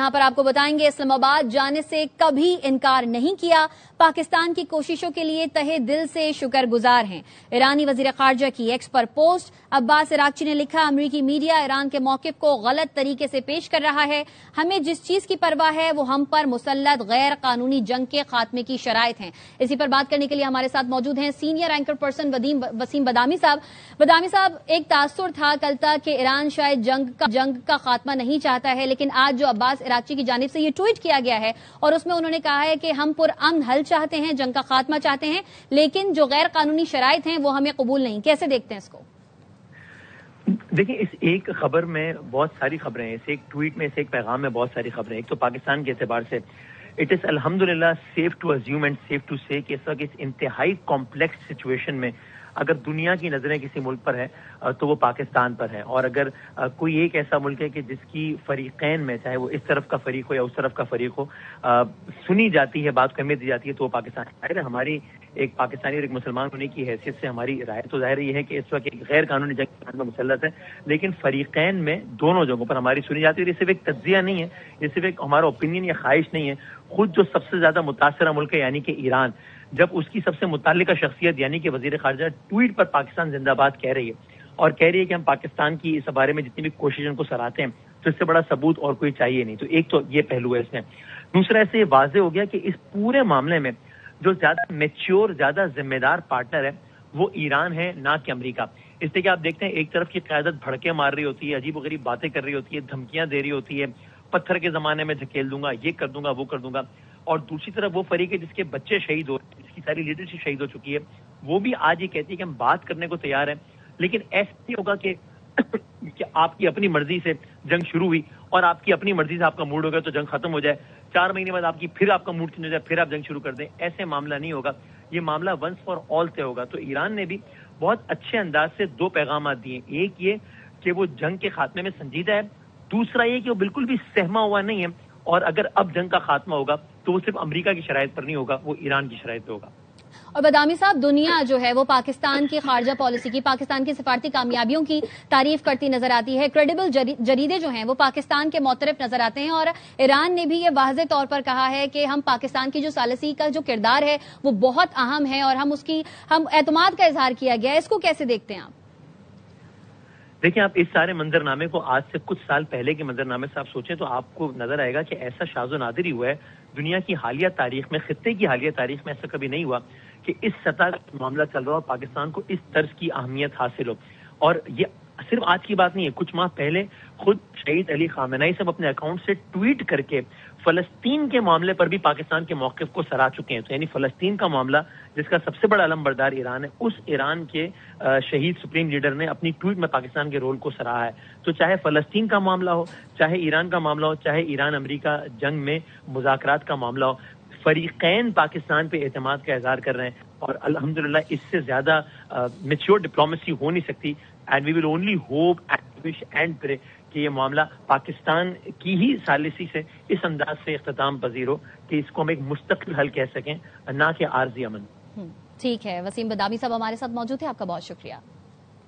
यहां पर आपको बताएंगे इस्लामाबाद जाने से कभी इनकार नहीं किया, पाकिस्तान की कोशिशों के लिए तहे दिल से शुक्रगुजार हैं। ईरानी वजीर खारजा की एक्स पर पोस्ट। अब्बास इराक्ची ने लिखा, अमरीकी मीडिया ईरान के मौकिफ को गलत तरीके से पेश कर रहा है। हमें जिस चीज की परवाह है वो हम पर मुसल्लत गैर कानूनी जंग के खात्मे की शराइत हैं। इसी पर बात करने के लिए हमारे साथ मौजूद हैं सीनियर एंकर पर्सन वसीम बदामी साहब। बदामी साहब, एक तासुर था कल तक कि ईरान शायद जंग का खात्मा नहीं चाहता है, लेकिन आज जो अब्बास इराक्ची की जानिब से ये ट्वीट किया गया है और उसमें उन्होंने कहा है कि हम पुरअमन हल चाहते हैं, जंग का खात्मा चाहते हैं, लेकिन जो गैर कानूनी शराइत हैं वो हमें कबूल नहीं। कैसे देखते हैं इसको? देखिए, इस एक खबर में बहुत सारी खबरें हैं, इस एक ट्वीट में, इस एक पैगाम में बहुत सारी खबरें हैं। एक तो पाकिस्तान के एतबार से इट इज अल्हम्दुलिल्लाह safe to assume and safe to say कि इस वक्त इस इंतहाई कॉम्प्लेक्स सिचुएशन में अगर दुनिया की नजरें किसी मुल्क पर है तो वो पाकिस्तान पर है। और अगर कोई एक ऐसा मुल्क है कि जिसकी फरीकैन में, चाहे वो इस तरफ का फरीक हो या उस तरफ का फरीक हो, सुनी जाती है, बात को अहमियत दी जाती है, तो वो पाकिस्तान है। हमारी एक पाकिस्तानी और एक मुसलमान होने की हैसियत से हमारी राय तो जाहिर ये है कि इस वक्त एक गैर कानूनी जंग में मुसल्लत है, लेकिन फरीकैन में दोनों जगहों पर हमारी सुनी जाती है। ये सिर्फ एक तज्जिया नहीं है, ये सिर्फ एक हमारा ओपिनियन या ख्वाहिश नहीं है। खुद जो सबसे ज्यादा मुतासरा मुल्क है यानी कि ईरान, जब उसकी सबसे मुताल्लिका शख्सियत यानी कि वजीर खारजा ट्वीट पर पाकिस्तान जिंदाबाद कह रही है और कह रही है कि हम पाकिस्तान की इस बारे में जितनी भी कोशिश उनको सराहते हैं, तो इससे बड़ा सबूत और कोई चाहिए नहीं। तो एक तो ये पहलू है इसमें। दूसरा, ऐसे वाजे हो गया कि इस पूरे मामले में जो ज्यादा मैच्योर, ज्यादा जिम्मेदार पार्टनर है वो ईरान है, ना कि अमेरिका। इसलिए कि आप देखते हैं एक तरफ की क़यादत भड़के मार रही होती है, अजीब गरीब बातें कर रही होती है, धमकियां दे रही होती है, पत्थर के जमाने में धकेल दूंगा, ये कर दूंगा, वो कर दूंगा। और दूसरी तरफ वो फरीक है जिसके बच्चे शहीद हो, जिसकी सारी लीडरशिप शहीद हो चुकी है, वो भी आज ये कहती है कि हम बात करने को तैयार हैं, लेकिन ऐसा नहीं होगा कि आपकी अपनी मर्जी से जंग शुरू हुई और आपकी अपनी मर्जी से आपका मूड हो गया तो जंग खत्म हो जाए, 4 महीने बाद फिर आपका मूड चेंज हो जाए, फिर आप जंग शुरू कर दें। ऐसे मामला नहीं होगा, ये मामला वंस फॉर ऑल तय होगा। तो ईरान ने भी बहुत अच्छे अंदाज से 2 पैगाम दिए। एक ये कि वो जंग के खात्मे में संजीदा है, दूसरा ये कि वो बिल्कुल भी सहमा हुआ नहीं है, और अगर अब जंग का खात्मा होगा तो वो सिर्फ अमेरिका की शराइत पर नहीं होगा, वो ईरान की शराइत पे होगा। और बदामी साहब, दुनिया जो है वो पाकिस्तान की खारजा पॉलिसी की, पाकिस्तान की सिफारती कामयाबियों की तारीफ करती नजर आती है। क्रेडिबल जरीदे जो हैं वो पाकिस्तान के मौतरफ नजर आते हैं और ईरान ने भी ये वाज़े तौर पर कहा है कि हम पाकिस्तान की जो सालिसी का जो किरदार है वो बहुत अहम है और हम एतमाद का इजहार किया गया है। इसको कैसे देखते हैं आप? देखिए, आप इस सारे मंजरनामे को आज से कुछ साल पहले के मंजरनामे से आप सोचें तो आपको नजर आएगा कि ऐसा शाज़ो नादिर ही हुआ है दुनिया की हालिया तारीख में, खित्ते की हालिया तारीख में ऐसा कभी नहीं हुआ कि इस सतह का मामला चल रहा हो, पाकिस्तान को इस तर्ज की अहमियत हासिल हो। और ये सिर्फ आज की बात नहीं है, कुछ माह पहले खुद शहीद अली खामेनी साहब अपने अकाउंट से ट्वीट करके फलस्तीन के मामले पर भी पाकिस्तान के मौक़िफ़ को सराह चुके हैं। तो यानी फलस्तीन का मामला जिसका सबसे बड़ा अलमबरदार ईरान है, उस ईरान के शहीद सुप्रीम लीडर ने अपनी ट्वीट में पाकिस्तान के रोल को सराहा है। तो चाहे फलस्तीन का मामला हो, चाहे ईरान का मामला हो, चाहे ईरान अमेरिका जंग में मुज़ाकरात का मामला हो, फरीकैन पाकिस्तान पे एतमाद का इजहार कर रहे हैं। और अल्हम्दुलिल्लाह इससे ज्यादा मैच्योर डिप्लोमेसी हो नहीं सकती। And we will only hope and wish and pray कि ये मामला पाकिस्तान की ही सालिसी से इस अंदाज से इख्तिताम पजीर हो कि इसको हम एक मुस्तकिल हल कह सकें, ना कि आरजी अमन। ठीक है, वसीम बदामी साहब हमारे साथ मौजूद थे, आपका बहुत शुक्रिया।